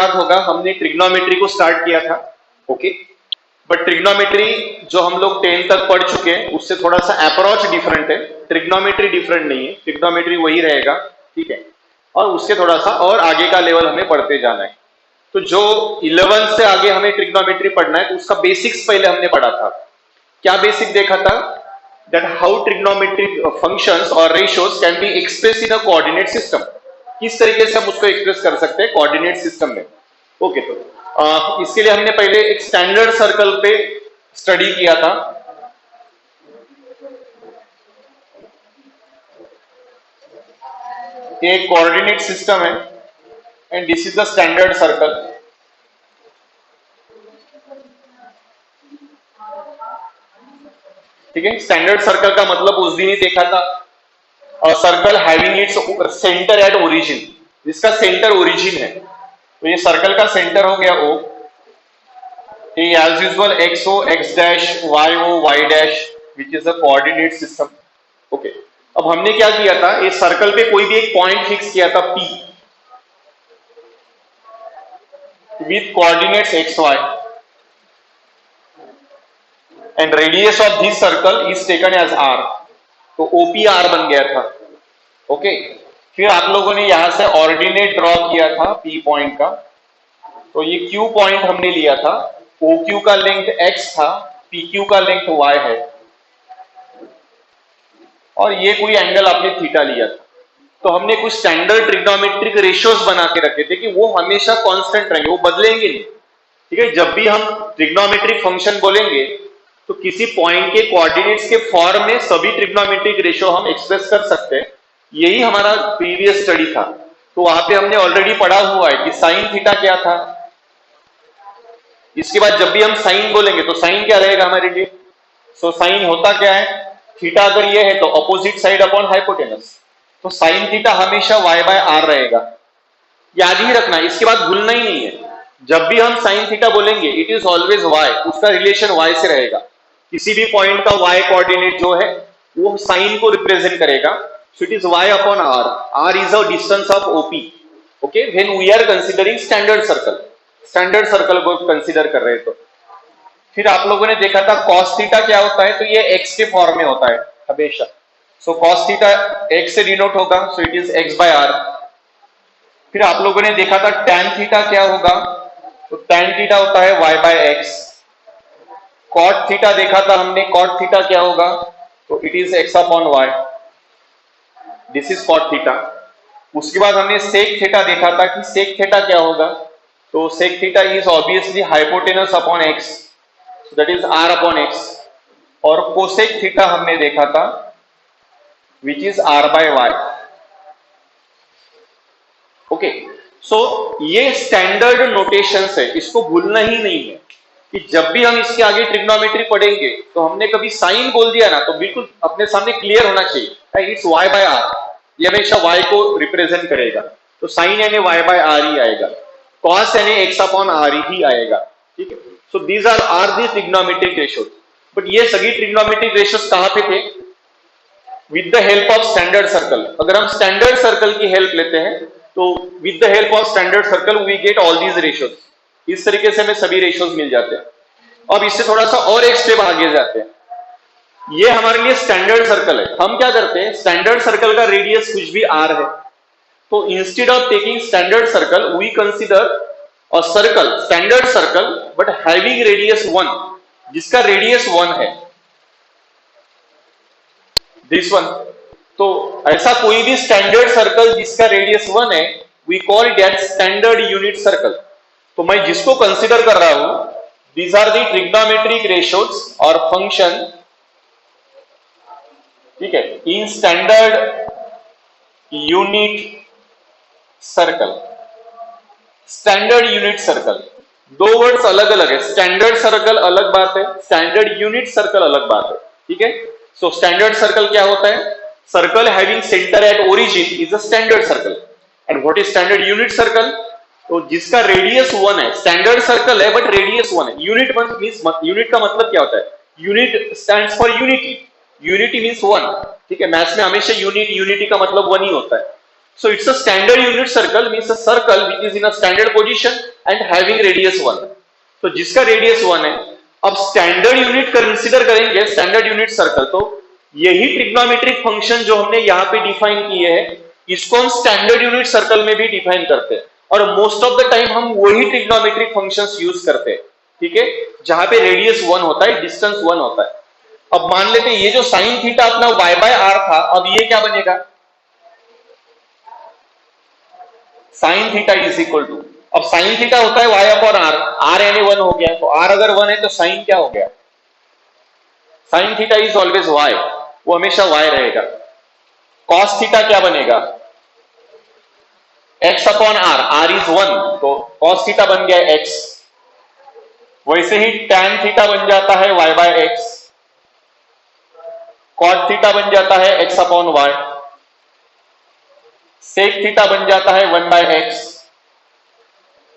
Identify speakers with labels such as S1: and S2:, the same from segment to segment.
S1: याद होगा हमने ट्रिग्नोमेट्री को स्टार्ट किया था, ओके। बट ट्रिग्नोमेट्री जो हम लोग 10 तक पढ़ चुके हैं उससे थोड़ा सा अप्रोच डिफरेंट है, ट्रिग्नोमेट्री डिफरेंट नहीं है, ट्रिग्नोमेट्री वही रहेगा, ठीक है। और उससे थोड़ा सा और आगे का लेवल हमें पढ़ते जाना है। तो जो 11 से आगे हमें ट्रिग्नोमेट्री पढ़ना है तो उसका बेसिक्स पहले हमने पढ़ा था। क्या बेसिक देखा था? दैट हाउ ट्रिग्नोमेट्रिक फंक्शंस और ratios can be express in a coordinate system. किस तरीके से हम उसको एक्सप्रेस कर सकते हैं कोऑर्डिनेट सिस्टम में, ओके। तो इसके लिए हमने पहले एक स्टैंडर्ड सर्कल पे स्टडी किया था। ये एक कोऑर्डिनेट सिस्टम है and this is the standard circle. ठीक है, स्टैंडर्ड सर्कल का मतलब उस दिन ही देखा था, circle having its centre at origin, जिसका सेंटर ओरिजिन है। तो ये सर्कल का सेंटर हो गया O, as usual XO, X dash, YO, Y dash, which is a coordinate system, okay. अब हमने क्या किया था, इस सर्कल पे कोई भी एक पॉइंट फिक्स किया था P with coordinates XY and radius of this circle is taken as R। तो OPR बन गया था, ओके। फिर आप लोगों ने यहां से ऑर्डिनेट ड्रॉ किया था P पॉइंट का, तो ये Q पॉइंट हमने लिया था, OQ का लेंथ X था, PQ का लेंथ Y है, और ये कोई एंगल आपने थीटा लिया था। तो हमने कुछ स्टैंडर्ड ट्रिग्नोमेट्रिक रेशियोज बना के रखे थे कि वो हमेशा कांस्टेंट रहेंगे, वो बदलेंगे नहीं, ठीक है। जब भी हम ट्रिग्नोमेट्रिक फंक्शन बोलेंगे तो किसी पॉइंट के कोऑर्डिनेट्स के फॉर्म में सभी ट्रिग्नोमेट्रिक रेशियो हम एक्सप्रेस कर सकते हैं। यही हमारा प्रीवियस स्टडी था। तो वहां पे हमने ऑलरेडी पढ़ा हुआ है कि साइन थीटा क्या था। इसके बाद जब भी हम साइन बोलेंगे तो साइन क्या रहेगा हमारे लिए? सो साइन होता क्या है, थीटा अगर ये है तो अपोजिट साइड अपॉन हाइपोटेनस, तो साइन थीटा हमेशा y बाय आर रहेगा। याद ही रखना, इसके बाद भूलना ही नहीं है। जब भी हम साइन थीटा बोलेंगे इट इज ऑलवेज y, उसका रिलेशन y से रहेगा। किसी भी पॉइंट का y कोऑर्डिनेट जो है वो साइन को रिप्रेजेंट करेगा, so it is y upon r। r is a distance of OP, okay, when we are considering standard circle. Standard circle को कंसीडर कर रहे हैं तो फिर आप लोगों ने देखा था cos थीटा क्या होता है, तो ये x के फॉर्म में होता है हमेशा। सो cos थीटा x से डिनोट होगा, so it is x by r। फिर आप लोगों ने देखा था tan थीटा क्या होगा, तो tan थीटा होता है y by x। cot theta देखा था हमने, cot थीटा क्या होगा, तो it is x upon y, this is cot theta. उसके बाद हमने sec थीटा देखा था कि sec थीटा क्या होगा, तो sec theta is obviously hypotenuse upon x, that is r upon x। और cosec थीटा हमने देखा था which is r by y, okay. So ये स्टैंडर्ड नोटेशंस है, इसको भूलना ही नहीं है कि जब भी हम इसके आगे ट्रिग्नोमेट्री पढ़ेंगे तो हमने कभी साइन बोल दिया ना तो बिल्कुल अपने सामने क्लियर होना चाहिए, इट्स y बाय r, ये हमेशा y को रिप्रेजेंट करेगा, तो साइन यानी y बाय r ही आएगा, cos यानी x अपॉन r ही आएगा, ठीक है। So these are the trigonometric ratios. But ये सभी ट्रिग्नोमेट्रिक रेशियोज कहां पे थे? With the help of standard circle. अगर हम स्टैंडर्ड सर्कल की हेल्प लेते हैं तो with the help of standard circle we get all these ratios. इस तरीके से हमें सभी रेशियोज मिल जाते हैं। अब इससे थोड़ा सा और एक स्टेप आगे जाते हैं। ये हमारे लिए स्टैंडर्ड सर्कल है। हम क्या करते हैं, स्टैंडर्ड सर्कल का रेडियस कुछ भी r है, तो instead of taking standard circle we consider a circle, standard circle but having radius 1, जिसका रेडियस 1 है, दिस वन। तो ऐसा कोई भी स्टैंडर्ड सर्कल जिसका रेडियस 1 है, we call that standard unit circle. तो मैं जिसको कंसीडर कर रहा हूं, these are the trigonometric ratios और फंक्शन, ठीक है, in standard unit circle. Standard unit circle, दो वर्ड्स अलग अलग है, स्टैंडर्ड सर्कल अलग बात है, स्टैंडर्ड यूनिट सर्कल अलग बात है, ठीक है। सो स्टैंडर्ड सर्कल क्या होता है? Circle having centre at origin is a standard circle. And what is standard unit circle? तो जिसका रेडियस 1 है, स्टैंडर्ड सर्कल है बट रेडियस 1 है। यूनिट मींस, यूनिट का मतलब क्या होता है? Unit stands for unity, unity means 1, ठीक है। मैथ्स में हमेशा यूनिटी का मतलब 1 ही होता है। So it's a standard unit circle, means a circle which is in a standard position and having radius 1. तो जिसका रेडियस 1 है, अब स्टैंडर्ड यूनिट कंसीडर करेंगे, स्टैंडर्ड यूनिट सर्कल, तो यही ट्रिग्नोमेट्रिक फंक्शन जो हमने यहाँ पे डिफाइन किए हैं, इसको हम स्टैंडर्ड यूनिट सर्कल में भी डिफाइन करते हैं, और मोस्ट ऑफ द टाइम हम वही ट्रिग्नोमेट्रिक फंक्शंस यूज करते हैं, ठीक है, जहां पे रेडियस 1 होता है, डिस्टेंस 1 होता है। अब मान लेते हैं ये जो साइन थीटा अपना y बाय आर था, अब ये क्या बनेगा, sine theta is equal to, अब साइन थीटा होता है y अपॉन आर, आर यानी 1 हो गया, तो r अगर 1 है तो साइन क्या हो गया, sign theta is always y, वो हमेशा y रहेगा। कॉस थीटा क्या बनेगा, x upon r, r is 1, तो कॉस थीटा बन गया x। वैसे ही टैन थीटा बन जाता है y by x, cot theta बन जाता है x upon y, sec theta बन जाता है 1 by x,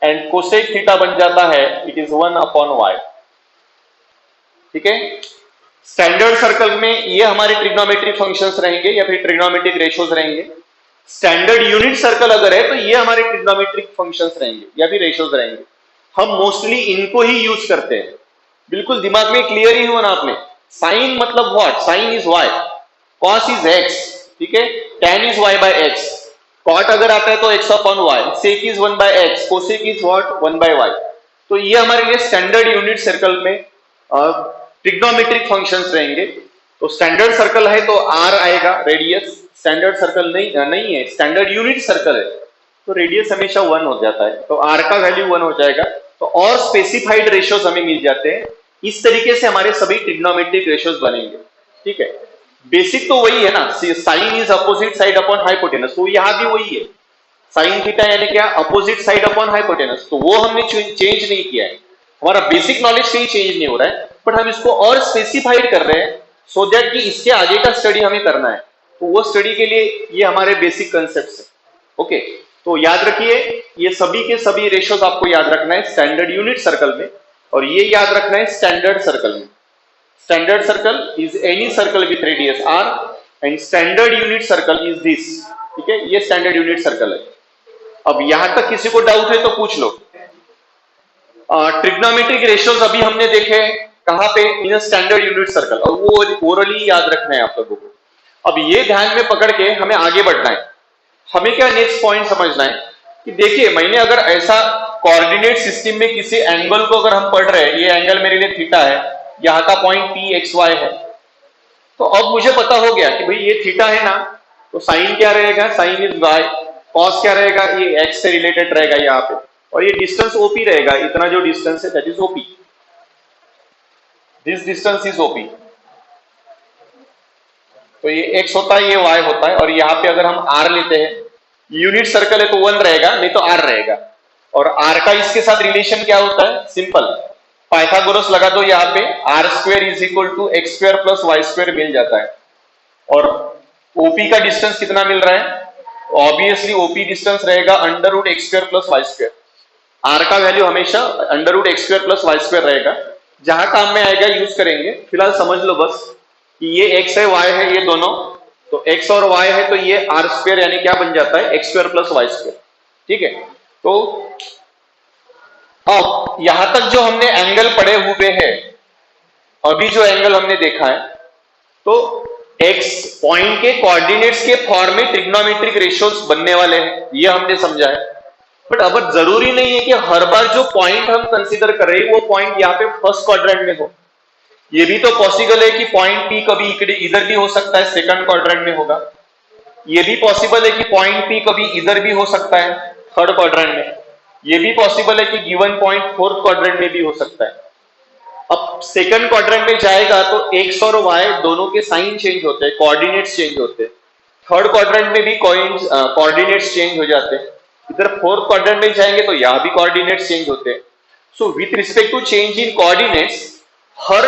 S1: and cosec theta बन जाता है इट इज 1 अपॉन वाई, ठीक है। स्टैंडर्ड सर्कल में ये हमारे ट्रिग्नोमेट्रिक फंक्शंस रहेंगे या फिर ट्रिग्नोमेट्रिक रेशियोज रहेंगे। स्टैंडर्ड यूनिट सर्कल अगर है तो ये हमारे ट्रिग्नोमेट्रिक फंक्शंस रहेंगे या फिर रेशियोज रहेंगे। हम मोस्टली इनको ही यूज करते हैं, बिल्कुल दिमाग में क्लियर ही होना आपने। साइन मतलब what, sine is y, cos is x, ठीक है, tan is y by x, cot अगर आता है तो x upon y, sec is 1 by x, cosec is what 1 by y. तो ये हमारे लिए स्टैंडर्ड यूनिट सर्कल में ट्रिग्नोमेट्रिक फंक्शंस रहेंगे। तो स्टैंडर्ड सर्कल है तो आर आएगा रेडियस, स्टैंडर्ड सर्कल नहीं है, स्टैंडर्ड यूनिट सर्कल है तो रेडियस हमेशा 1 हो जाता है, तो आर का वैल्यू 1 हो जाएगा। तो और स्पेसिफाइड रेशियोज हमें मिल जाते हैं। इस तरीके से हमारे सभी ट्रिग्नोमेट्रिक रेशियोज बनेंगे, ठीक है। बेसिक तो वही है ना, sine is opposite side upon hypotenuse, तो यहां भी वही है, साइन थीटा यानी क्या, अपोजिट साइड अपॉन हाइपोटेनस, तो वो हमने चेंज नहीं किया है, हमारा बेसिक नॉलेज कहीं चेंज नहीं हो रहा है, बट हम इसको और स्पेसिफाइड कर रहे हैं सो दैट कि इसके आगे का स्टडी हमें करना है, तो वो स्टडी के लिए ये हमारे बेसिक कंसेप्ट्स है, ओके। तो याद रखिए ये सभी के सभी रेशियोज आपको याद रखना है स्टैंडर्ड यूनिट सर्कल में, और ये याद रखना है स्टैंडर्ड सर्कल में। Standard circle is any circle with radius r and standard unit circle is this, ठीक है, ये स्टैंडर्ड यूनिट सर्कल है। अब यहां तक किसी को डाउट है तो पूछ लो। ट्रिग्नोमेट्रिक रेशियोज अभी हमने देखे कहां पे, इन स्टैंडर्ड यूनिट सर्कल, और वो ओरली याद रखना है आप लोगों को। अब ये ध्यान में पकड़ के हमें आगे बढ़ना है। हमें क्या नेक्स्ट पॉइंट समझना है कि देखिए मैंने अगर ऐसा कोऑर्डिनेट सिस्टम में किसी एंगल को अगर हम पढ़ रहे हैं, ये एंगल मेरे लिए थीटा है, यहाँ का पॉइंट पी एक्स वाई है, तो अब मुझे पता हो गया कि भाई ये थीटा है ना, तो साइन क्या रहेगा, साइन इज वाई, कॉस क्या रहेगा, ये एक्स से रिलेटेड रहेगा यहाँ पे, और ये डिस्टेंस ओपी रहेगा, इतना जो डिस्टेंस है that is OP, this distance is OP. तो ये x होता है, ये y होता है, और यहाँ पे अगर हम r लेते हैं, यूनिट सर्कल है तो 1 रहेगा, नहीं तो r रहेगा। और r का इसके साथ रिलेशन क्या होता है, सिंपल, पाइथागोरस लगा दो यहाँ पे, r square is equal to x square plus y square मिल जाता है। और OP का डिस्टेंस कितना मिल रहा है, ऑब्वियसली OP डिस्टेंस रहेगा under root x square plus y square. r का वैल्यू हमेशा under root x square plus y square रहेगा, जहां काम में आएगा यूज करेंगे। फिलहाल समझ लो बस कि ये x है y है ये दोनों, तो x और y है तो ये r स्क्वायर यानी क्या बन जाता है, x square plus y square, ठीक है। तो अब यहां तक जो हमने एंगल पढ़े हुए हैं, अभी जो एंगल हमने देखा है, तो x पॉइंट के कोऑर्डिनेट्स के फॉर्म में ट्रिग्नोमेट्रिक रेशियोज बनने वाले हैं, ये हमने समझा है। बट अब जरूरी नहीं है कि हर बार जो पॉइंट हम कंसीडर कर रहे हैं वो पॉइंट यहाँ पे फर्स्ट क्वाड्रेंट में हो। ये भी तो पॉसिबल है कि पॉइंट P कभी इधर भी हो सकता है, सेकंड क्वाड्रेंट में होगा। ये भी पॉसिबल है कि पॉइंट P कभी इधर भी हो सकता है, थर्ड क्वाड्रेंट में। ये भी पॉसिबल है कि गिवन पॉइंट फोर्थ क्वाड्रेंट में भी हो सकता है। अब सेकंड क्वाड्रेंट में जाएगा तो x और y दोनों के साइन चेंज होते हैं, कोऑर्डिनेट्स चेंज होते हैं। थर्ड क्वाड्रेंट में भी कोऑर्डिनेट्स चेंज हो जाते हैं। इधर फोर्थ क्वाड्रेंट में जाएंगे तो यहाँ भी कोऑर्डिनेट्स चेंज होते हैं। So with respect to change in coordinates, हर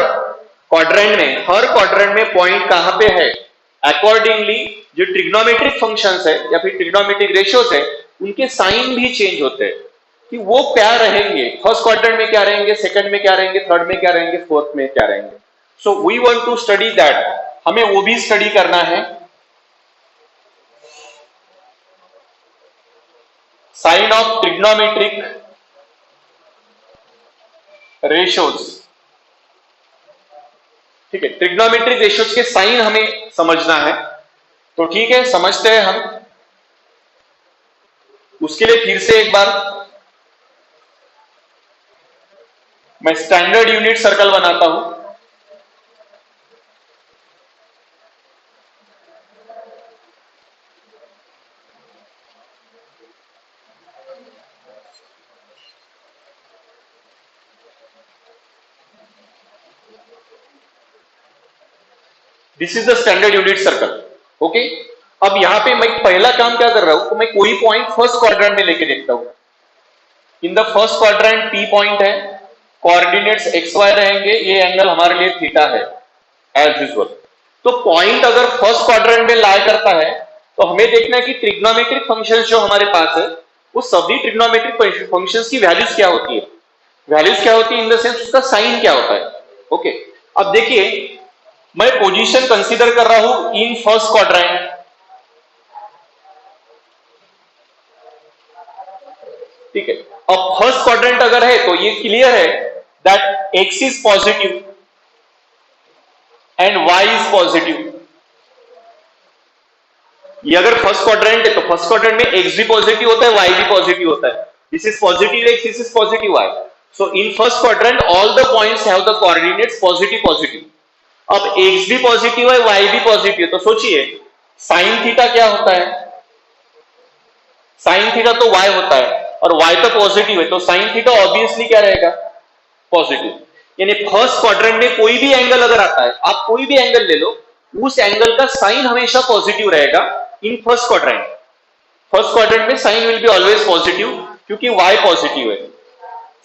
S1: क्वाड्रेंट में पॉइंट कहां पे है, अकॉर्डिंगली जो ट्रिग्नोमेट्रिक फंक्शंस है या फिर ट्रिग्नोमेट्रिक रेशियोज है, उनके साइन भी चेंज होते हैं कि वो क्या रहेंगे, फर्स्ट क्वाड्रेंट में क्या रहेंगे, सेकंड में क्या रहेंगे, थर्ड में क्या रहेंगे, फोर्थ में क्या रहेंगे। So we want to study that, हमें वो भी स्टडी करना है। Sign of trigonometric ratios. ठीक है, ट्रिग्नोमेट्रिक रेशियोज के साइन हमें समझना है, तो ठीक है समझते हैं हम। उसके लिए फिर से एक बार मैं स्टैंडर्ड यूनिट सर्कल बनाता हूं। This is the standard unit circle. Okay, अब यहां पे मैं पहला काम क्या कर रहा हूं, तो मैं कोई पॉइंट फर्स्ट क्वाड्रेंट में लेके देखता हूं। In the first quadrant P point है, कोऑर्डिनेट्स एक्स वाई रहेंगे, ये एंगल हमारे लिए थीटा है एज यूजुअल। तो पॉइंट अगर फर्स्ट क्वाड्रेंट में लाई करता है तो हमें देखना है कि ट्रिग्नोमेट्रिक फंक्शंस जो हमारे पास है वो सभी ट्रिग्नोमेट्रिक फंक्शंस की वैल्यूज क्या होती है, वैल्यूज क्या होती है इन द सेंस उसका साइन क्या होता है। ओके, अब देखिए मैं पोजीशन कंसीडर कर रहा हूं इन फर्स्ट क्वाड्रेंट। ठीक है, अब फर्स्ट क्वाड्रेंट अगर है तो ये क्लियर है that x is positive and y is positive. ये अगर फर्स्ट क्वाड्रेंट है तो फर्स्ट क्वाड्रेंट में एक्स भी पॉजिटिव होता है, वाई भी पॉजिटिव होता है। This is positive x, this is positive y. So in first quadrant all the points have the coordinates positive positive. अब x भी पॉजिटिव है, y भी पॉजिटिव है, तो सोचिए साइन थीटा क्या होता है, साइन थीटा तो y होता है और y तो पॉजिटिव है, तो साइन थीटा ऑब्वियसली क्या रहेगा, पॉजिटिव। यानी फर्स्ट क्वाड्रेंट में कोई भी एंगल अगर आता है, आप कोई भी एंगल ले लो, उस एंगल का साइन हमेशा पॉजिटिव रहेगा in first quadrant. First quadrant में sine will be always positive क्योंकि y पॉजिटिव है।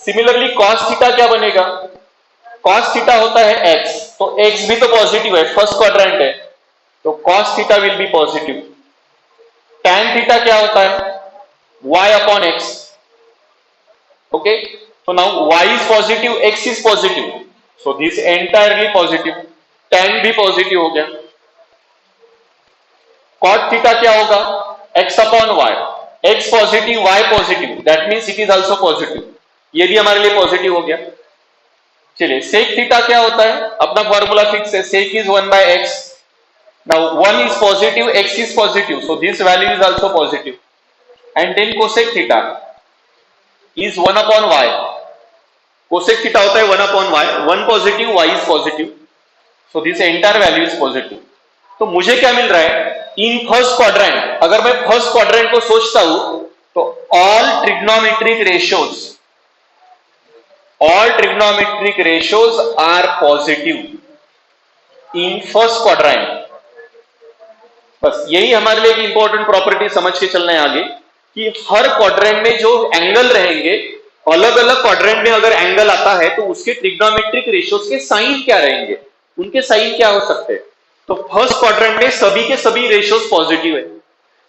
S1: सिमिलरली कॉस थीटा क्या बनेगा, कॉस थीटा होता है x, तो x भी तो पॉजिटिव है, फर्स्ट क्वाड्रेंट है, तो cos theta will be positive. tan theta क्या होता है, y upon x। Okay, so now y is positive, x is positive, so this entirely positive, tan भी पॉजिटिव हो गया। cot थीटा क्या होगा, x upon y, x positive y positive, that means it is also positive, ये भी हमारे लिए positive हो गया। चलिए सेक थीटा क्या होता है, अपना फॉर्मूला फिक्स है, sec is 1/x। Now 1 is positive, x is positive, so this value is also positive. And then cosec theta is 1 upon y. Cosec theta होता है 1 upon y, 1 positive, y is positive, so this entire value is positive. तो मुझे क्या मिल रहा है, इन first quadrant, अगर मैं first quadrant को सोचता हूं तो all trigonometric ratios are positive in first quadrant. बस यही हमारे लिए एक इंपॉर्टेंट प्रॉपर्टी समझ के चलना है आगे, कि हर क्वाड्रेंट में जो एंगल रहेंगे, अलग अलग क्वाड्रेंट में अगर एंगल आता है तो उसके ट्रिग्नोमेट्रिक रेशियोज के साइन क्या रहेंगे, उनके साइन क्या हो सकते हैं। तो फर्स्ट क्वाड्रेंट में सभी के सभी रेशियोज पॉजिटिव है।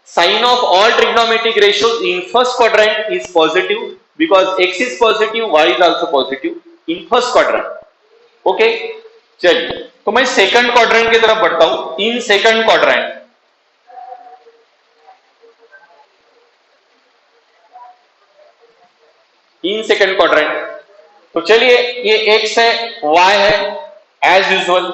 S1: Sign of all trigonometric ratios in first quadrant is positive because x is positive, y is also positive in first quadrant. Okay, चलिए तो मैं सेकंड क्वाड्रेंट की तरफ बढ़ता हूं। In second quadrant, in second quadrant, तो चलिए ये x है, y है एज यूजुअल,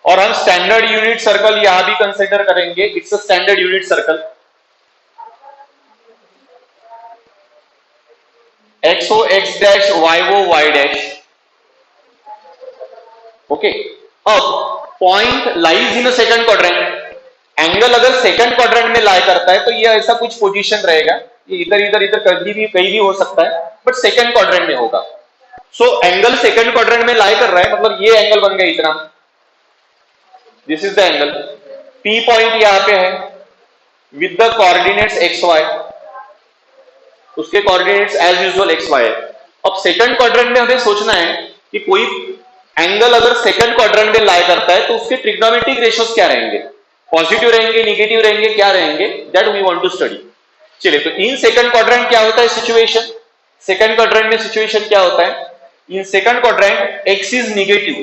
S1: और हम स्टैंडर्ड यूनिट सर्कल यहां भी कंसीडर करेंगे। It's a standard unit circle, x हो x डैश, y हो y डैश। ओके, अब point lies in a second quadrant. Angle अगर सेकंड क्वाड्रेंट में लाई करता है तो ये ऐसा कुछ पोजीशन रहेगा, ये इधर इधर इधर कहीं भी हो सकता है, बट सेकंड क्वाड्रेंट में होगा। सो एंगल सेकंड क्वाड्रेंट में लाई कर रहा है, मतलब ये एंगल बन गया इतना, this is the angle. P point यहां पे है with the coordinates x y, उसके coordinates as usual x y है। अब सेकंड क्वाड्रेंट में हमें सोचना है कि कोई एंगल अगर सेकंड क्वाड्रेंट में लाई करता है तो उसके ट्रिग्नोमेट्रिक रेशियोज क्या रहेंगे, पॉजिटिव रहेंगे, नेगेटिव रहेंगे, क्या रहेंगे, that we want to study. चलिए तो इन सेकंड क्वाड्रेंट क्या होता है सिचुएशन, सेकंड क्वाड्रेंट में सिचुएशन क्या होता है, in second quadrant x is negative,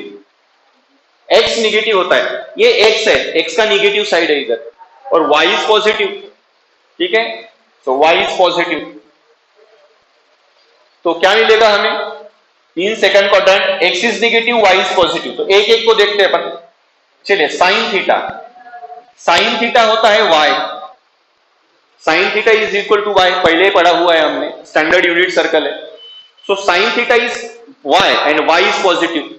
S1: x negative होता है, ये x है, x का नेगेटिव साइड है इधर, और y इज पॉजिटिव, ठीक है, सो y इज पॉजिटिव। तो क्या मिलेगा हमें इन second quadrant, x is negative y is positive. तो एक एक को देखते हैं अपन। चलिए साइन थीटा, साइन थीटा होता है y, sine theta is equal to y, पहले पढ़ा हुआ है हमने, स्टैंडर्ड यूनिट सर्कल है। So sine theta is y and y is positive.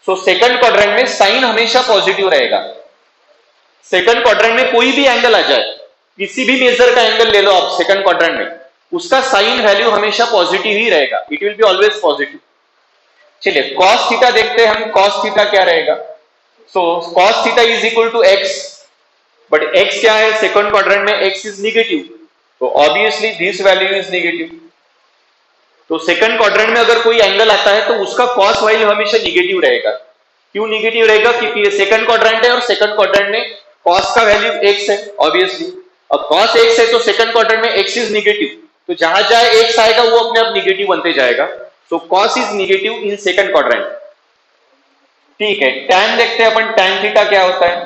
S1: So second quadrant में साइन हमेशा पॉजिटिव रहेगा। सेकंड क्वाड्रेंट में कोई भी एंगल आ जाए, किसी भी मेजर का एंगल ले लो आप सेकंड क्वाड्रेंट में, उसका साइन वैल्यू हमेशा पॉजिटिव ही रहेगा, it will be always positive. चलिए कॉस थीटा देखते हैं हम, कॉस थीटा क्या रहेगा। So cos theta is equal to x, but x क्या है सेकंड क्वाड्रेंट में, x इज नेगेटिव, तो obviously this value is negative. तो सेकंड क्वाड्रेंट में अगर कोई एंगल आता है तो उसका कॉस वैल्यू हमेशा नेगेटिव रहेगा। क्यों नेगेटिव रहेगा? क्योंकि ये सेकंड क्वाड्रेंट है और सेकंड क्वाड्रेंट में कॉस का वैल्यू x है ऑब्वियसली। अब कॉस x है तो सेकंड क्वाड्रेंट में x इज नेगेटिव, तो जहां जहां x आएगा वो अपने आप नेगेटिव बनते जाएगा। So cos is negative in second quadrant. ठीक है, tan देखते हैं अपन, tan थीटा क्या होता है,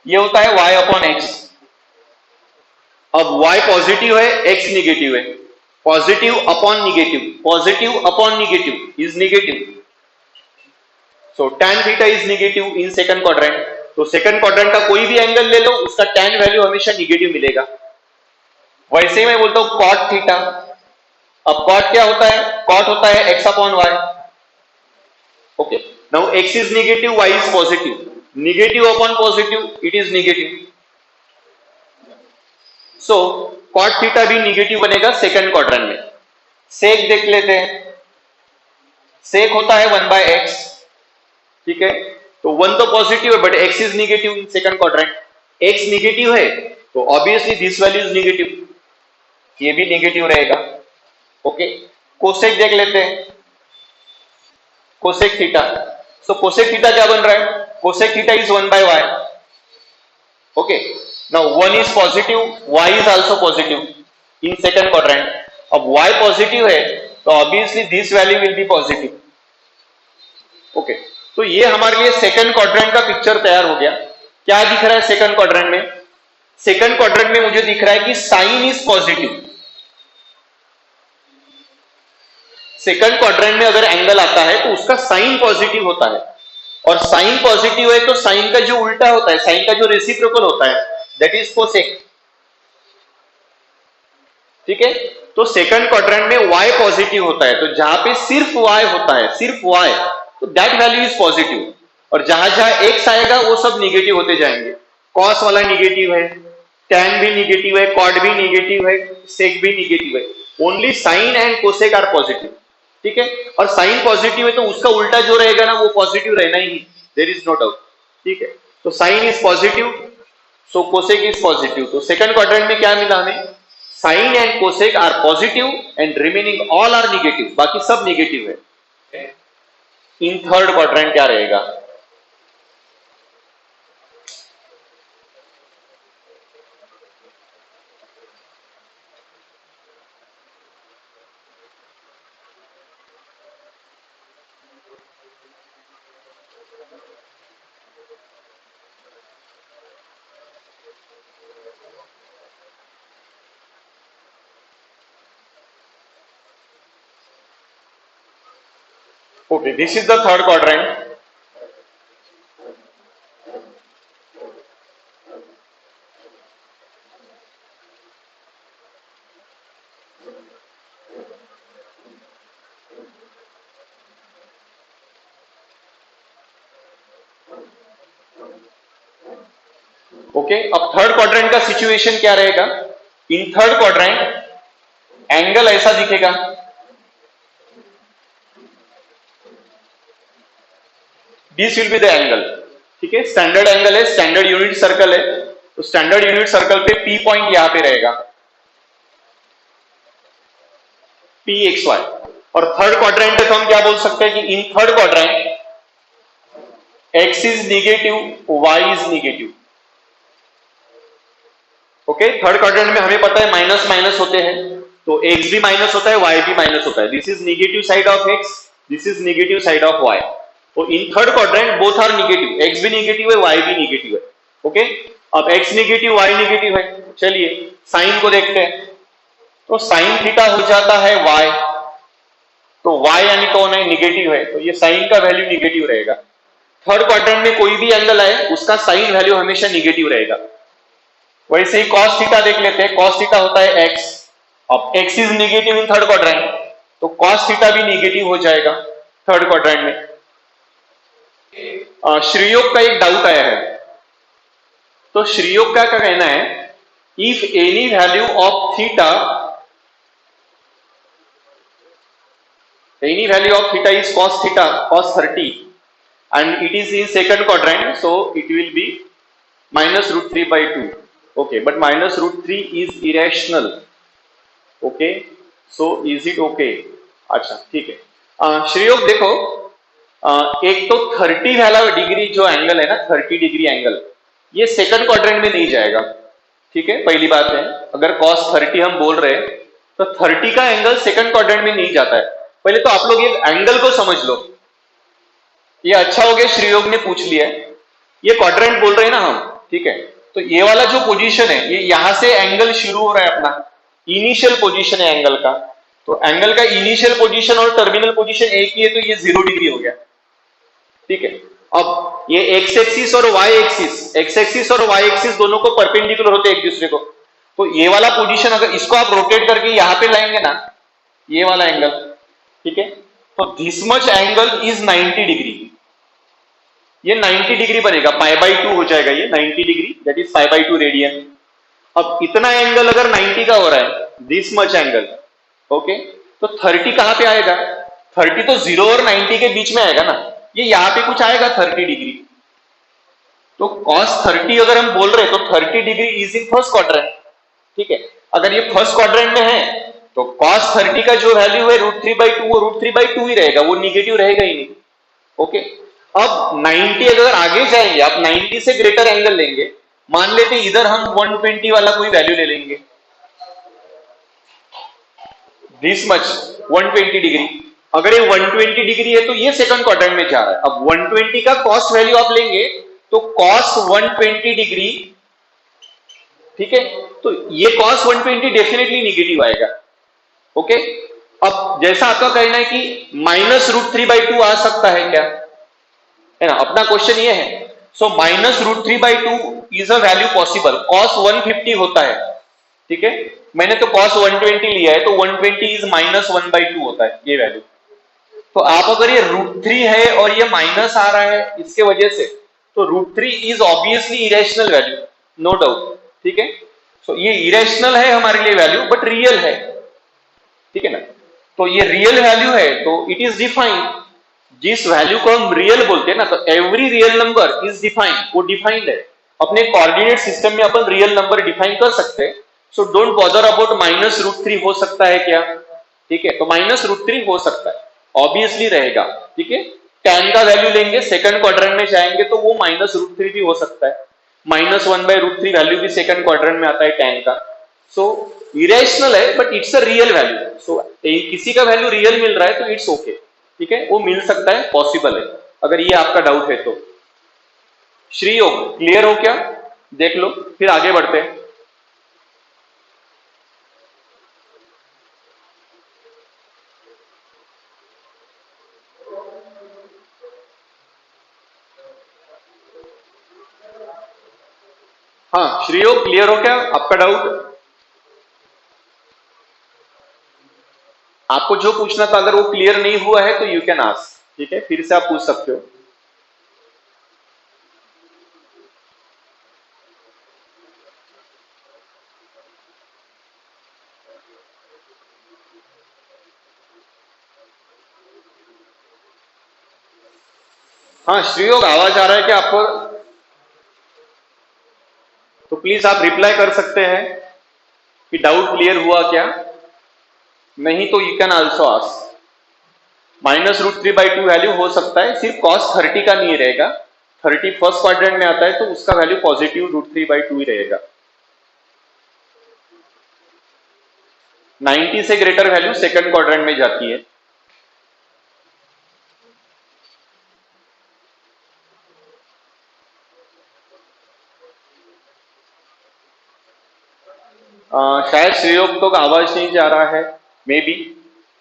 S1: ये होता है y अपॉन x। अब y पॉजिटिव है, x नेगेटिव है, positive upon negative, positive upon negative is negative. So tan theta is negative in second quadrant. तो सेकंड क्वाड्रेंट का कोई भी एंगल ले लो, उसका tan वैल्यू हमेशा नेगेटिव मिलेगा। वैसे ही मैं बोलता हूं cot थीटा। अब cot क्या होता है? cot होता है x upon y। Okay, now x is negative, y is positive, negative upon positive it is negative. So cot theta भी नेगेटिव बनेगा सेकंड क्वाड्रेंट में। सेक देख लेते हैं, सेक होता है 1/x। ठीक है, तो 1 तो पॉजिटिव है but x is negative in second quadrant. x negative है तो obviously this value is negative, ये भी नेगेटिव रहेगा। ओके, कोसेक देख लेते हैं, कोसेक थीटा। सो कोसेक थीटा क्या बन रहा है? Cosec theta is 1/y। Okay, now 1 is positive, y is also positive in second quadrant. अब y पॉजिटिव है तो obviously this value will be positive. Okay, तो ये हमारे लिए सेकंड क्वाड्रेंट का पिक्चर तैयार हो गया। क्या दिख रहा है सेकंड क्वाड्रेंट में? सेकंड क्वाड्रेंट में मुझे दिख रहा है कि sine is positive. Second quadrant में अगर एंगल आता है तो उसका साइन पॉजिटिव होता है, और साइन पॉजिटिव है तो साइन का जो उल्टा होता है, साइन का जो रेसिप्रोकल होता है, दैट इज कोसेक। ठीक है, तो सेकंड क्वाड्रेंट में y पॉजिटिव होता है, तो जहां पे सिर्फ y होता है, सिर्फ y, तो दैट वैल्यू इज पॉजिटिव। और जहां जहां x आएगा वो सब निगेटिव होते जाएंगे। कॉस वाला निगेटिव है, tan भी निगेटिव है, कॉट भी निगेटिव है, सेक भी निगेटिव है, only sine and cosec are positive. ठीक है, और साइन पॉजिटिव है तो उसका उल्टा जो रहेगा ना वो पॉजिटिव रहना ही, देयर इज नो डाउट। ठीक है, तो sine is positive, so cosec is positive. तो सेकंड क्वाड्रेंट में क्या मिला हमें? Sine and cosec are positive and remaining all are negative, बाकी सब नेगेटिव है। इन थर्ड क्वाड्रेंट क्या रहेगा? Okay, this is the third quadrant. Okay, अब थर्ड क्वाड्रेंट का सिचुएशन क्या रहेगा? इन थर्ड क्वाड्रेंट एंगल ऐसा दिखेगा, this will be the angle. ठीक है, स्टैंडर्ड एंगल है, स्टैंडर्ड यूनिट सर्कल है, तो स्टैंडर्ड यूनिट सर्कल पे P पॉइंट यहां पे रहेगा, PXY। और थर्ड क्वाड्रेंट है तो हम क्या बोल सकते हैं कि इन third quadrant x is negative, y is negative. Okay, third quadrant में हमें पता है माइनस माइनस होते हैं, तो x भी माइनस होता है, y भी माइनस होता है। This is negative side of x, this is negative side of y। तो in third quadrant both are negative, x भी नेगेटिव है, y भी नेगेटिव है। ओके, अब x नेगेटिव, y नेगेटिव है। चलिए साइन को देखते हैं, तो साइन थीटा हो जाता है y, तो y यानी कौन है, निगेटिव है, तो ये साइन का वैल्यू निगेटिव रहेगा। थर्ड क्वाड्रेंट में कोई भी एंगल आए उसका साइन वैल्यू हमेशा निगेटिव रहेगा। वैसे ही cos थीटा देख लेते हैं, cos थीटा होता है x, अब x is negative in third quadrant, तो cos थीटा भी निगेटिव हो जाएगा थर्ड क्वाड्रेंट में। श्रीयोग का एक डाउट आया है, तो श्रीयोग का क्या कहना है, if any value of theta, any value of theta is cos theta, cos 30, and it is in second quadrant, so it will be minus root 3 by 2. Okay, but minus root 3 is irrational. Okay, so is it okay? अच्छा ठीक है। श्रीयोग देखो, एक तो 30 वाला degree जो angle है ना, 30 डिग्री एंगल, ये सेकंड क्वाड्रेंट में नहीं जाएगा। ठीक है, पहली बात है, अगर cos 30 हम बोल रहे हैं तो 30 का एंगल सेकंड क्वाड्रेंट में नहीं जाता है। पहले तो आप लोग ये एंगल को समझ लो, ये अच्छा हो गया श्रीयोग ने पूछ लिया है, ये क्वाड्रेंट बोल रहे हैं ना हम, ठीक है, तो ये वाला जो पोजीशन है, ये यहां से एंगल शुरू हो रहा है, अपना इनिशियल पोजीशन है एंगल का, तो एंगल का इनिशियल पोजीशन और टर्मिनल पोजीशन एक ही है, तो ये 0 डिग्री हो गया। ठीक है, अब ये एक्स एक्सिस और वाई एक्सिस, एक्स एक्सिस और वाई एक्सिस दोनों को परपेंडिकुलर होते हैं एक दूसरे को, तो ये वाला पोजीशन अगर इसको आप रोटेट करके यहां पे लाएंगे ना, ये वाला एंगल, ठीक है, तो this much angle is 90 degree, ये 90 डिग्री बनेगा, पाई बाई 2 हो जाएगा ये 90 degree, that is pi by 2 radian. अब इतना एंगल अगर 90 का हो रहा है, दिस मच एंगल, ओके, तो 30 कहां पे आएगा, 30 तो 0 और 90 के बीच में आएगा ना, ये यहां पे कुछ आएगा 30 डिग्री, तो cos 30 अगर हम बोल रहे हैं तो 30 degree is in first quadrant. ठीक है, अगर ये फर्स्ट क्वाड्रेंट में है तो cos 30 का जो वैल्यू है √3/2, वो √3/2 ही रहेगा, वो निगेटिव रहेगा ही नहीं। ओके, अब 90 अगर आगे जाएंगे, आप 90 से ग्रेटर एंगल लेंगे, मान लेते इधर हम 120 वाला कोई वैल्यू ले लेंगे, दिस मच 120 डिग्री, अगर ये 120 डिग्री है तो ये सेकंड क्वाड्रेंट में जा रहा है। अब 120 का कॉस वैल्यू आप लेंगे तो cos 120 डिग्री, ठीक है, तो ये cos 120 डेफिनेटली निगेटिव आएगा। ओके, अब जैसा आपका कहना है कि -√3/2 आ सकता है क्या, है ना, अपना क्वेश्चन ये है, सो -√3/2 is a value possible, cos 150 होता है, ठीक है, मैंने तो cos 120 लिया है, तो 120 इज -1/2 होता है ये वैल्यू। तो आप अगर ये √3 है और ये माइनस आ रहा है इसके वजह से, तो √3 is obviously irrational value, no doubt. ठीक है, सो ये इरेशनल है हमारे लिए वैल्यू, बट रियल है, ठीक है ना, तो ये रियल वैल्यू है, तो इट इज डिफाइंड, जिस वैल्यू को हम रियल बोलते हैं ना, तो every real number is defined, वो डिफाइंड है, अपने कोऑर्डिनेट सिस्टम में अपन रियल नंबर डिफाइन कर सकते हैं। सो डोंट बॉदर अबाउट -√3 हो सकता है क्या, ठीक है, तो -√3 हो सकता है, ऑब्वियसली रहेगा। ठीक है, tan का वैल्यू लेंगे, सेकंड क्वाड्रेंट में जाएंगे तो वो -√3 भी हो सकता है, -1/√3 वैल्यू भी सेकंड क्वाड्रेंट में आता है tan का। सो इरेशनल है but it's a real value, so किसी का वैल्यू रियल मिल रहा है तो इट्स ओके, ठीक है, वो मिल सकता है, पॉसिबल है, अगर ये आपका डाउट है तो। श्रीयोग क्लियर हो क्या, देख लो, फिर आगे बढ़ते हैं। हाँ श्रीयोग क्लियर हो क्या आपका डाउट, आपको जो पूछना था अगर वो क्लियर नहीं हुआ है तो यू कैन आस्क, ठीक है, फिर से आप पूछ सकते हो। हाँ श्रीयोग आवाज आ रहा है क्या आपको, तो प्लीज आप रिप्लाई कर सकते हैं कि डाउट क्लियर हुआ क्या, नहीं तो you can also ask. -√3/2 value हो सकता है, सिर्फ cos 30 का नहीं रहेगा, 30 फर्स्ट क्वाड्रेंट में आता है तो उसका वैल्यू पॉजिटिव √3/2 ही रहेगा। 90 से ग्रेटर वैल्यू सेकंड क्वाड्रेंट में जाती है। शायद श्रेयोग तो का आवाज नहीं जा रहा है, मे बी।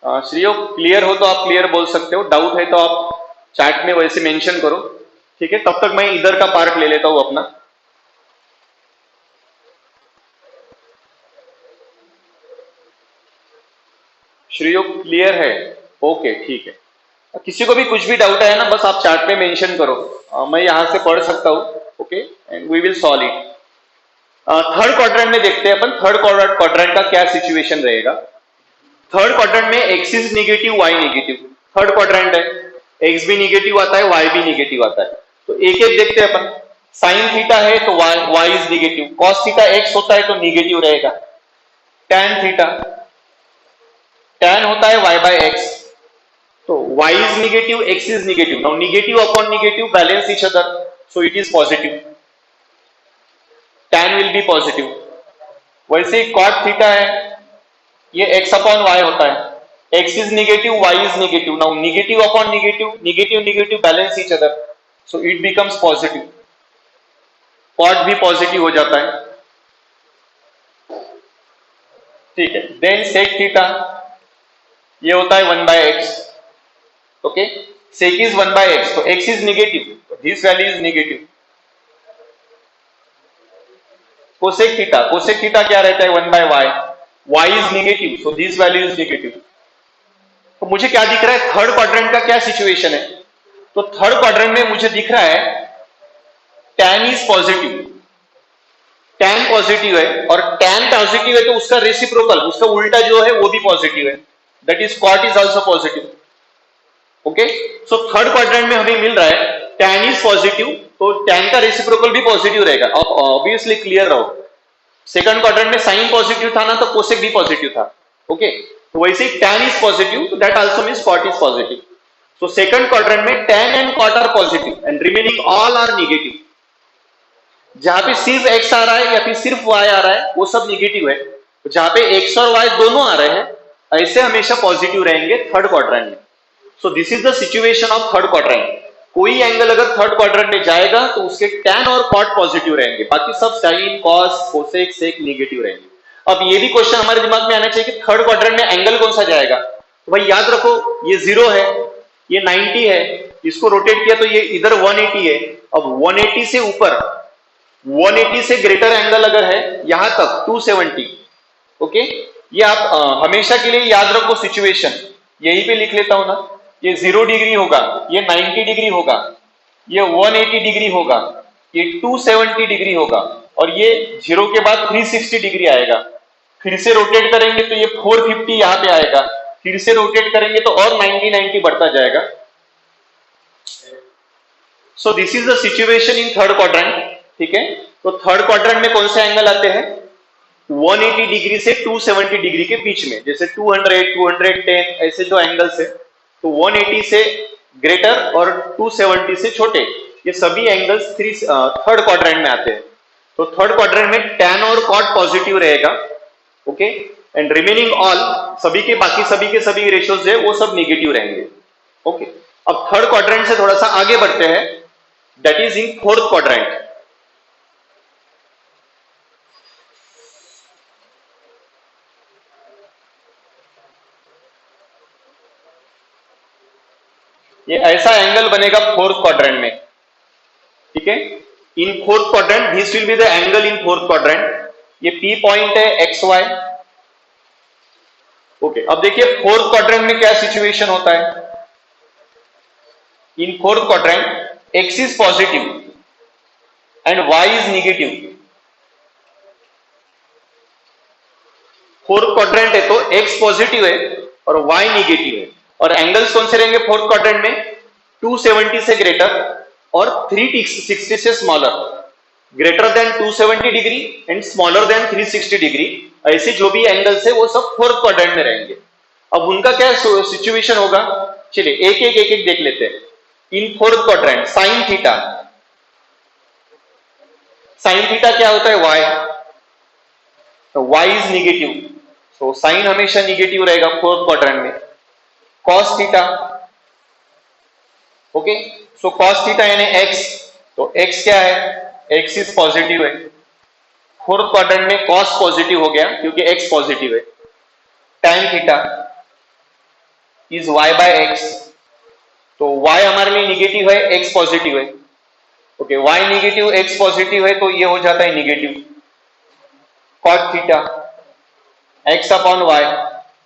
S1: श्रेयोग क्लियर हो तो आप क्लियर बोल सकते हो, डाउट है तो आप चैट में वैसे मेंशन करो, ठीक है। तब तक मैं इधर का पार्ट ले लेता हूं अपना। श्रेयोग क्लियर है? ओके, ठीक है। किसी को भी कुछ भी डाउट है ना, बस आप चैट में मेंशन करो, मैं यहां से पढ़ सकता हूं। Okay, and we will solve it. Third quadrant में देखते हैं अपन, थर्ड क्वाड्रेंट का क्या सिचुएशन रहेगा। थर्ड क्वाड्रेंट में x is negative, y negative. Third quadrant है, एक्स भी निगेटिव आता है, वाई भी निगेटिव आता है। तो एक एक देखते हैं अपन। साइन थीटा है तो y is negative, cos theta x होता है तो निगेटिव रहेगा। टैन थीटा, टैन होता है वाई बाय एक्स, तो y is negative, x is negative. Now negative upon negative balance each other, so it is positive. Tan will be positive. वैसे cot theta है, ये x upon y होता है, x is negative, y is negative. Now negative upon negative, negative negative balance each other, so it becomes positive. cot भी positive हो जाता है, ठीक है। Then sec theta, ये होता है 1 by x. Okay, sec is 1 by x, तो x is negative, तो this value is negative. cosec theta क्या रहता है 1 by y is negative, so this value is negative. तो मुझे क्या दिख रहा है, थर्ड क्वाड्रेंट का क्या सिचुएशन है। तो थर्ड क्वाड्रेंट में मुझे दिख रहा है tan is positive, tan positive है, और tan पॉजिटिव है तो उसका रेसिप्रोकल, उसका उल्टा जो है वो भी पॉजिटिव है, that is cot is also positive. Okay, so third quadrant में हमें मिल रहा है tan इज पॉजिटिव, तो tan का रेसिप्रोकल भी पॉजिटिव रहेगा। ऑब्वियसली क्लियर रहो, सेकंड क्वाड्रेंट में साइन पॉजिटिव था ना, तो कोसेक भी पॉजिटिव था। ओके, तो वैसे ही tan इज पॉजिटिव, तो that also means cot is positive. So second quadrant में tan and cot are positive and remaining all are negative. जहां पे सिर्फ x आ रहा है या फिर सिर्फ y आ रहा है वो सब नेगेटिव है, जहां पे x और y दोनों आ रहे हैं ऐसे हमेशा पॉजिटिव रहेंगे थर्ड क्वाड्रेंट में। सो this is the situation of third quadrant. कोई एंगल अगर थर्ड क्वाड्रेंट में जाएगा तो उसके tan और cot पॉजिटिव रहेंगे, बाकी सब sin, cos, cosec, sec negative रहेंगे। अब ये भी क्वेश्चन हमारे दिमाग में आना चाहिए कि थर्ड क्वाड्रेंट में एंगल कौन सा जाएगा। तो भाई याद रखो, ये 0 है, ये 90 है, इसको रोटेट किया तो ये इधर 180 है। अब 180 से ऊपर, 180 से ग्रेटर एंगल अगर है यहां तक 270। ओके, ये आप हमेशा के लिए याद रखो सिचुएशन, यहीं पे लिख लेता हूं ना। ये 0 डिग्री होगा, ये 90 डिग्री होगा, ये 180 डिग्री होगा, ये 270 डिग्री होगा, और ये 0 के बाद 360 डिग्री आएगा। फिर से रोटेट करेंगे तो ये 450 यहां पे आएगा, फिर से रोटेट करेंगे तो और 90 बढ़ता जाएगा। सो this is the situation in third quadrant, ठीक है। तो थर्ड क्वाड्रेंट में कौन से एंगल आते हैं, 180 डिग्री से 270 डिग्री के बीच में, जैसे 200, 210 ऐसे जो एंगल्स है, तो 180 से ग्रेटर और 270 से छोटे, ये सभी एंगल्स थर्ड क्वाड्रेंट में आते हैं। तो थर्ड क्वाड्रेंट में tan और cot पॉजिटिव रहेगा, ओके, एंड रिमेनिंग ऑल, सभी के सभी रेशियोज है वो सब नेगेटिव रहेंगे। ओके, अब थर्ड क्वाड्रेंट से थोड़ा सा आगे बढ़ते हैं, that is in fourth quadrant. ये ऐसा एंगल बनेगा फोर्थ क्वाड्रेंट में, ठीक है। In fourth quadrant this will be the angle in fourth quadrant. ये P पॉइंट है एक्स वाई। ओके, अब देखिए फोर्थ क्वाड्रेंट में क्या सिचुएशन होता है। In fourth quadrant x is positive and y is negative. Fourth quadrant है तो एक्स पॉजिटिव है और वाई नेगेटिव है, और एंगल्स कौन से रहेंगे फोर्थ क्वाड्रेंट में, 270 से ग्रेटर और 360 से smaller. Greater than 270 degree and smaller than 360 degree, ऐसे जो भी एंगल्स है वो सब फोर्थ क्वाड्रेंट में रहेंगे। अब उनका क्या सिचुएशन होगा, चलिए एक एक देख लेते हैं। In fourth quadrant sine theta, sine theta क्या होता है y, तो y इज नेगेटिव, तो साइन हमेशा नेगेटिव रहेगा फोर्थ क्वाड्रेंट में। cos theta, okay, so cos theta यानी x, तो x क्या है, x इज पॉजिटिव है। फोर्थ क्वाड्रेंट में कॉस पॉजिटिव हो गया क्योंकि एक्स पॉजिटिव है, tan theta is y by x, तो y हमारे लिए निगेटिव है, x पॉजिटिव है, okay, y negative x positive है तो ये हो जाता है negative cot theta x upon y,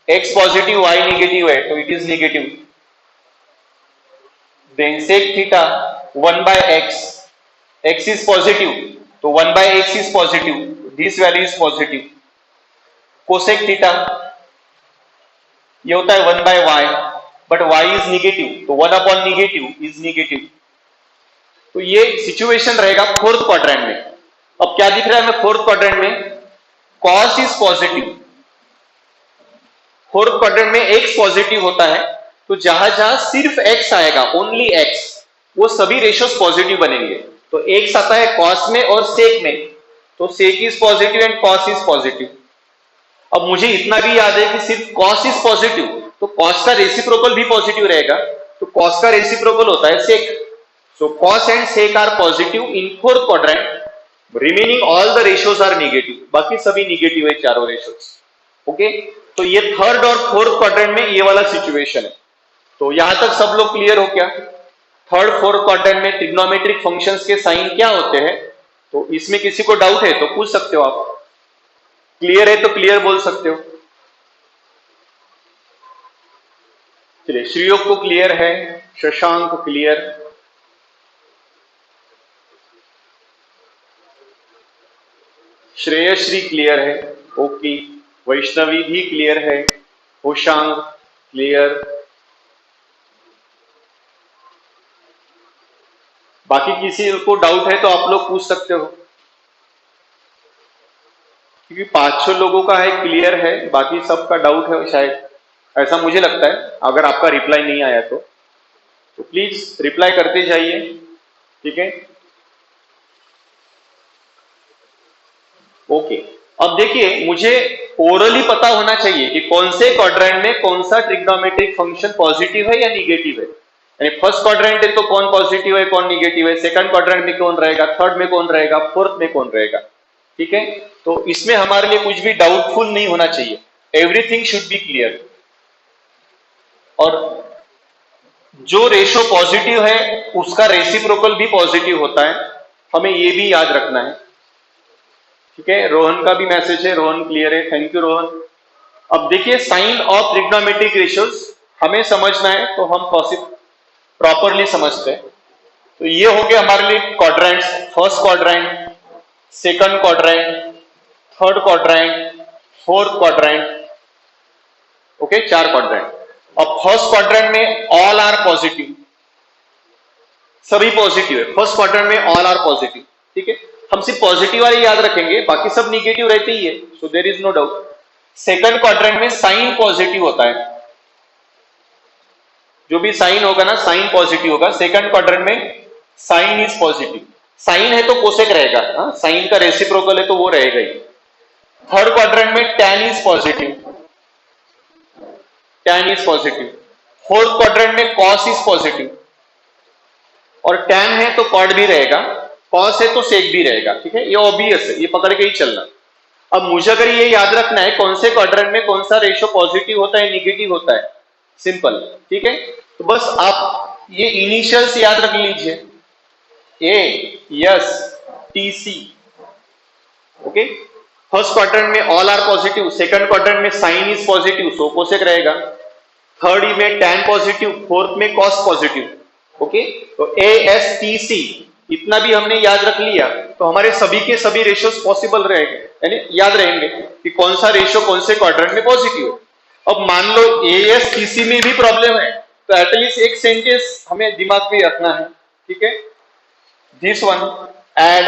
S1: x positive y negative है तो it is negative, then sec theta 1 by x, x is positive तो 1 by x is positive, this value is positive, cosec theta ये होता है 1 by y, but y is negative तो 1 upon negative is negative, तो ये situation रहेगा fourth quadrant में। अब क्या दिख रहा है हमें फोर्थ क्वाड्रेंट में, cos is positive, fourth quadrant में x पॉजिटिव होता है तो जहां जहां सिर्फ x आएगा, ओनली x, वो सभी रेशियोज पॉजिटिव बनेंगे, तो x आता है cos में और sec में, तो sec is positive and cos is positive. अब मुझे इतना भी याद है कि सिर्फ cos इज पॉजिटिव तो cos का रेसिप्रोकल भी पॉजिटिव रहेगा, तो cos का रेसिप्रोकल होता है sec, so cos and sec are positive in fourth quadrant, remaining all the ratios are negative, बाकी सभी नेगेटिव है चारों रेशियोज, ओके। तो ये थर्ड और फोर्थ क्वाड्रेंट में ये वाला सिचुएशन है, तो यहां तक सब लोग क्लियर हो क्या? थर्ड फोर्थ क्वाड्रेंट में ट्रिग्नोमेट्रिक फंक्शंस के साइन क्या होते हैं, तो इसमें किसी को डाउट है तो पूछ सकते हो आप, क्लियर है तो क्लियर बोल सकते हो। चलिए, श्रीयोग को क्लियर है, शशांक क्लियर, श्रेयश्री क्लियर है, ओके, वैष्णवी भी क्लियर है, होशांग क्लियर, बाकी किसी को डाउट है तो आप लोग पूछ सकते हो, क्योंकि 5-6 लोगों का है क्लियर है, बाकी सबका डाउट है शायद, ऐसा मुझे लगता है। अगर आपका रिप्लाई नहीं आया तो प्लीज रिप्लाई करते जाइए, ठीक है, ओके। अब देखिए, मुझे ओरली पता होना चाहिए कि कौन से क्वाड्रेंट में कौन सा ट्रिग्नोमेट्रिक फंक्शन पॉजिटिव है या निगेटिव है, यानी फर्स्ट क्वाड्रेंट है तो कौन पॉजिटिव है कौन निगेटिव है, सेकंड क्वाड्रेंट में कौन रहेगा, थर्ड में कौन रहेगा, फोर्थ में कौन रहेगा, ठीक है। तो इसमें हमारे लिए कुछ भी डाउटफुल नहीं होना चाहिए, एवरीथिंग शुड बी क्लियर। और जो रेशो पॉजिटिव है उसका रेसिप्रोकल भी पॉजिटिव होता है, हमें ये भी याद रखना है, ठीक है। रोहन का भी मैसेज है, रोहन क्लियर है, थैंक यू रोहन। अब देखिए, साइन ऑफ ट्रिग्नोमेट्रिक रेशियोज हमें समझना है तो हम प्रॉपरली समझते हैं। तो ये हो गया हमारे लिए quadrants, first quadrant, second quadrant, third quadrant, fourth quadrant, okay, 4 quadrant. अब फर्स्ट क्वाड्रेंट में ऑल आर पॉजिटिव, सभी पॉजिटिव है, फर्स्ट क्वाड्रेंट में ऑल आर पॉजिटिव, ठीक है। हम सिर्फ पॉजिटिव वाले याद रखेंगे, बाकी सब निगेटिव रहते ही है, so there is no doubt. Second quadrant में साइन पॉजिटिव होता है, जो भी साइन होगा ना, साइन पॉजिटिव होगा, सेकंड क्वाड्रेंट में साइन इज पॉजिटिव, साइन है तो कोसेक रहेगा, साइन का रेसिप्रोकल है तो वो रहेगा ही। थर्ड क्वाड्रेंट में tan is positive, tan is positive. Fourth quadrant में cos इज पॉजिटिव, और tan है तो cot भी रहेगा, cos है तो sec भी रहेगा, ठीक है, ये ऑब्वियस है, ये पकड़ के ही चलना। अब मुझे अगर ये याद रखना है कौन से क्वाड्रेंट में कौन सा रेशो पॉजिटिव होता है निगेटिव होता है, सिंपल, ठीक है। तो बस आप ये इनिशियल्स याद रख लीजिए, A S T C, okay. First quadrant में all are positive, second quadrant में sine is positive, so cosec रहेगा, थर्ड में tan पॉजिटिव, फोर्थ में cos पॉजिटिव, ओके। तो ए एस टी सी इतना भी हमने याद रख लिया तो हमारे सभी के सभी रेशियोज पॉसिबल रहेंगे, यानी याद रहेंगे कि कौन सा रेशियो कौन से क्वाड्रेंट में पॉजिटिव है। अब मान लो ASTC में भी प्रॉब्लम है तो एटलीस्ट एक सेंटेंस हमें दिमाग में रखना है, ठीक है। This one, add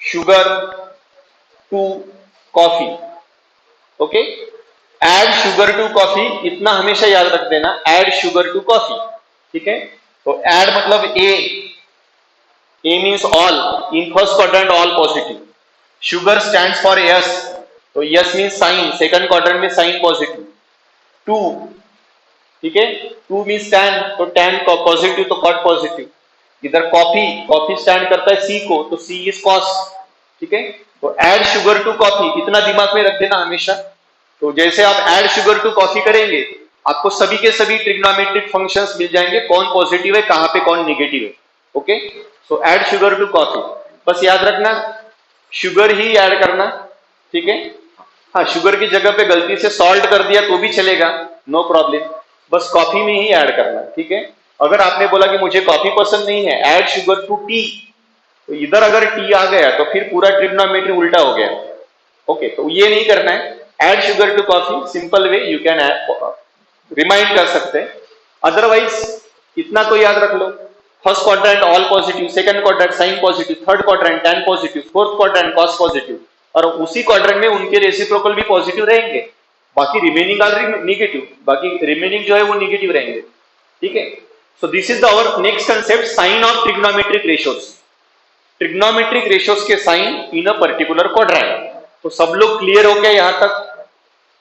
S1: sugar to coffee, okay, add sugar to coffee, इतना हमेशा याद रख देना, ऐड शुगर टू कॉफी, ठीक है। तो ऐड मतलब A means all, in first quadrant all positive, sugar stands for S, तो S means sign, second quadrant में sign positive, 2, ठीक है, 2 means tan, तो tan positive तो cot positive, इधर कॉफी, कॉफी स्टैंड करता है C को, तो C is cos, ठीक है। तो ऐड शुगर टू कॉफी इतना दिमाग में रख देना हमेशा। तो जैसे आप ऐड शुगर टू कॉफी करेंगे आपको सभी के सभी ट्रिग्नोमेट्रिक फंक्शंस मिल जाएंगे, कौन पॉजिटिव है कहां पे कौन निगेटिव है। Okay, so add sugar to coffee, बस याद रखना शुगर ही ऐड करना, ठीक है। हाँ, शुगर की जगह पे गलती से सॉल्ट कर दिया तो भी चलेगा, नो प्रॉब्लम, बस कॉफी में ही ऐड करना, ठीक है। अगर आपने बोला कि मुझे कॉफी पसंद नहीं है, ऐड शुगर टू टी, तो इधर अगर टी आ गया तो फिर पूरा ट्रिग्नोमेट्री उल्टा हो गया। ओके, तो ये नहीं करना है। Add sugar to coffee simple way you can remind कर सकते हैं। अदरवाइज इतना तो याद रख लो, first quadrant all positive, second quadrant sine positive, third quadrant tan positive, fourth quadrant cos positive, और उसी क्वाड्रेंट में उनके रेसिप्रोकल भी पॉजिटिव रहेंगे, बाकी रिमेनिंग आर निगेटिव, बाकी रिमेनिंग जो है वो निगेटिव रहेंगे, ठीक है। So this is our next concept, sine of trigonometric ratios. Trigonometric ratios के sine in a particular quadrant. तो सब लोग क्लियर हो गया यहां तक।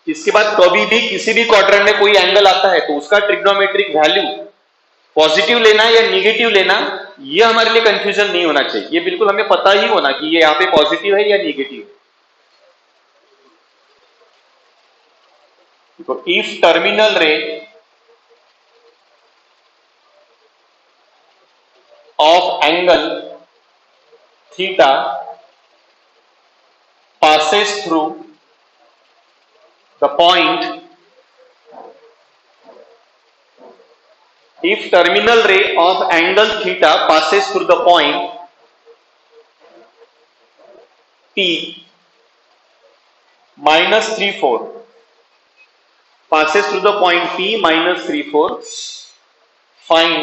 S1: इसके बाद कभी भी किसी भी क्वाड्रेंट में कोई एंगल आता है तो उसका ट्रिग्नोमेट्रिक वैल्यू पॉजिटिव लेना या निगेटिव लेना, ये हमारे लिए कंफ्यूजन नहीं होना चाहिए, ये बिल्कुल हमें पता ही होना कि ये यहाँ पे पॉजिटिव है या निगेटिव है। तो if terminal ray of angle theta passes through the point, if terminal ray of angle theta passes through the point P minus 3,4, passes through the point P minus 3,4, find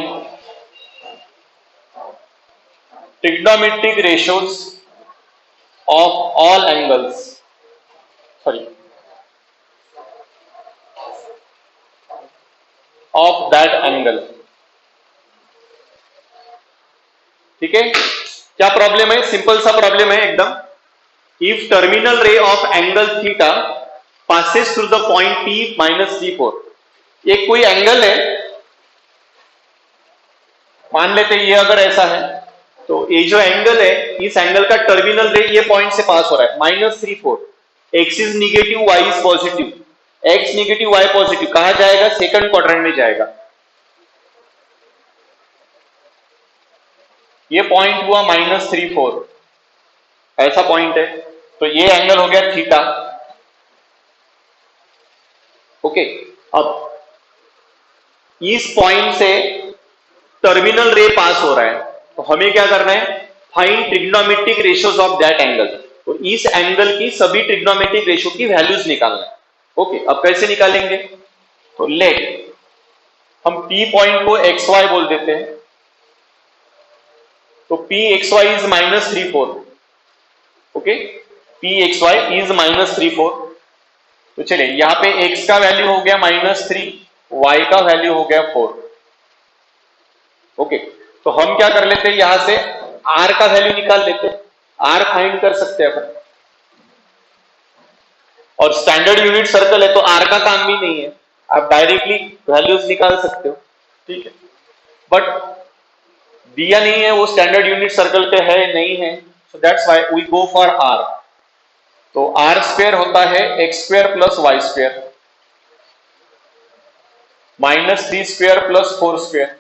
S1: trigonometric ratios of all angles, sorry, of that angle, ठीक है। क्या problem है, simple सा problem है एकदम। If terminal ray of angle theta passes through the point P minus 3,4, ये कोई angle है, मान लेते हैं ये अगर ऐसा है, तो ये जो एंगल है इस एंगल का टर्मिनल रे ये पॉइंट से पास हो रहा है, minus 3,4, x is negative y is positive, x negative y positive, कहा जाएगा सेकंड क्वाड्रेंट में जाएगा। ये पॉइंट हुआ माइनस 3,4, ऐसा पॉइंट है, तो ये एंगल हो गया थीटा। ओके, अब इस पॉइंट से टर्मिनल रे पास हो रहा है, तो हमें क्या करना है, find trigonometric ratios of that angle. तो इस एंगल की सभी ट्रिग्नोमेट्रिक रेशियो की वैल्यूज निकालना है। ओके, अब कैसे निकालेंगे, तो लेट हम P पॉइंट को XY बोल देते हैं, तो PXY is minus 3,4, okay, PXY is minus 3,4। तो चलिए यहां पे X का वैल्यू हो गया माइनस 3, Y का वैल्यू हो गया 4। ओके, तो हम क्या कर लेते हैं, यहां से R का वैल्यू निकाल लेते हैं, R फाइंड कर सकते हैं अपन, और स्टैंडर्ड यूनिट सर्कल है तो R का काम भी नहीं है, आप डायरेक्टली वैल्यूज निकाल सकते हो, ठीक है। बट दिया नहीं है वो स्टैंडर्ड यूनिट सर्कल पे है नहीं है, so that's why we go for R। तो R स्क्वायर होता है x square plus y square minus 3 square plus 4 square,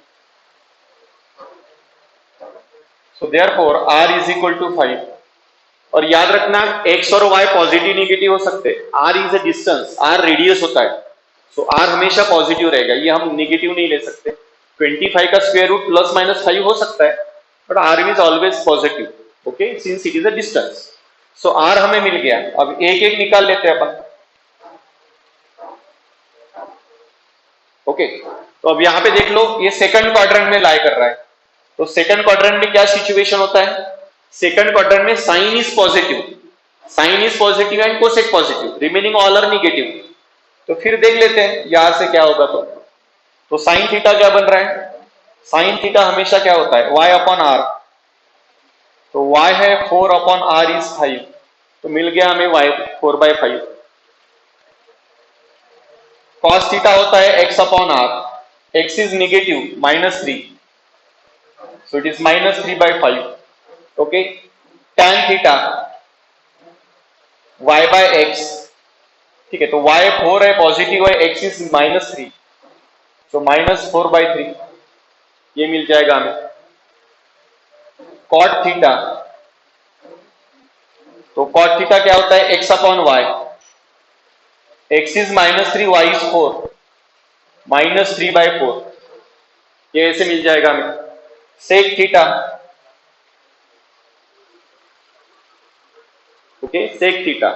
S1: so therefore r is equal to 5। और याद रखना x और y पॉजिटिव निगेटिव हो सकते हैं, r is a distance, r radius होता है, so r हमेशा पॉजिटिव रहेगा, ये हम निगेटिव नहीं ले सकते। 25 का स्क्वायर रूट प्लस माइनस 5 हो सकता है, but r is always positive, okay, since it is a distance. So r हमें मिल गया, अब एक एक निकाल लेते हैं अपन। ओके, तो अब यहां पे देख लो ये सेकंड क्वाड्रेंट में लाई कर रहा है, तो सेकंड क्वाड्रेंट में क्या सिचुएशन होता है, सेकंड क्वाड्रेंट में sine is positive, sine is positive and cosec positive, remaining all are negative. तो फिर देख लेते हैं यहां से क्या होगा। तो साइन थीटा क्या बन रहा है, साइन थीटा हमेशा क्या होता है, y अपॉन r, तो y है 4 अपॉन r इज 5, तो मिल गया हमें y 4/5। cos थीटा होता है x upon r, x is negative minus 3, so it is minus 3/5, okay। tan theta y by x, ठीक है, तो y 4 है, पॉजिटिव है, x इज -3, तो -4/3 ये मिल जाएगा हमें। cot थीटा, तो cot थीटा क्या होता है, x upon y, x is -3, y is 4, -3/4 ये ऐसे मिल जाएगा हमें। Sec theta, okay, sec theta,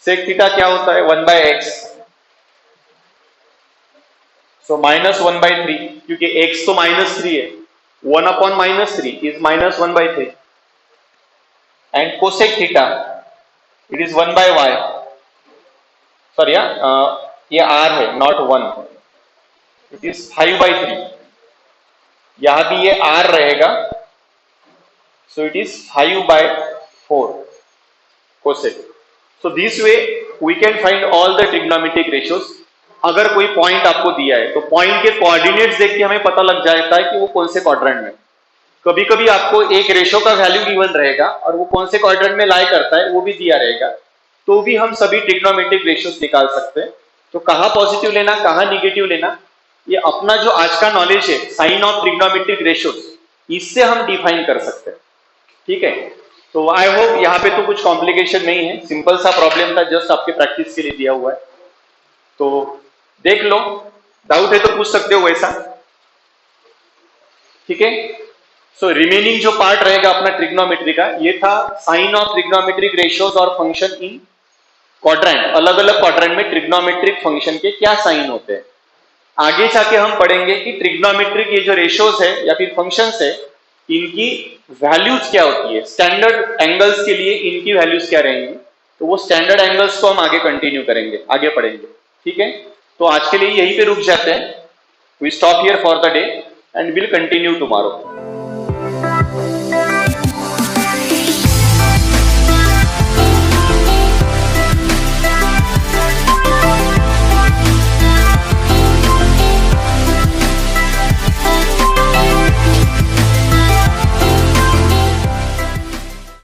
S1: sec theta क्या होता है, 1/x, सो -1/3, क्योंकि x तो -3 है, 1 upon -3 is -1/3, and cosec theta it is 1/y, sorry ये r है नॉट 1, इट इज 5/3, यहां भी ये r रहेगा, so it is 5/4 cosec. So this way we can find all the trigonometric ratios. अगर कोई पॉइंट आपको दिया है तो पॉइंट के कोऑर्डिनेट्स देख के हमें पता लग जाता है कि वो कौन से क्वाड्रेंट में। कभी कभी आपको एक रेशो का वैल्यू गिवन रहेगा और वो कौन से क्वाड्रेंट में लाई करता है वो भी दिया रहेगा, तो भी हम सभी ट्रिग्नोमेट्रिक रेशियोज निकाल सकते हैं। तो कहाँ पॉजिटिव लेना, कहाँ निगेटिव लेना, ये अपना जो आज का नॉलेज है साइन ऑफ ट्रिग्नोमेट्रिक रेशियोज, इससे हम डिफाइन कर सकते हैं, ठीक है। तो आई होप यहाँ पे तो कुछ कॉम्प्लिकेशन नहीं है, सिंपल सा प्रॉब्लम था, जस्ट आपके प्रैक्टिस के लिए दिया हुआ है, तो देख लो, डाउट है तो पूछ सकते हो वैसा, ठीक है। सो रिमेनिंग जो पार्ट रहेगा अपना ट्रिग्नोमेट्री का, ये था साइन ऑफ ट्रिग्नोमेट्रिक रेशियोज और फंक्शन इन क्वाड्रेंट, अलग अलग क्वाड्रेंट में ट्रिग्नोमेट्रिक फंक्शन के क्या साइन होते हैं। आगे जाके हम पढ़ेंगे कि ट्रिग्नोमेट्रिक ये जो रेशियोज है या फिर फंक्शंस है, इनकी वैल्यूज क्या होती है, स्टैंडर्ड एंगल्स के लिए इनकी वैल्यूज क्या रहेंगी, तो वो स्टैंडर्ड एंगल्स को हम आगे कंटिन्यू करेंगे, आगे पढ़ेंगे, ठीक है। तो आज के लिए यहीं पे रुक जाते हैं, we stop here for the day and will continue tomorrow.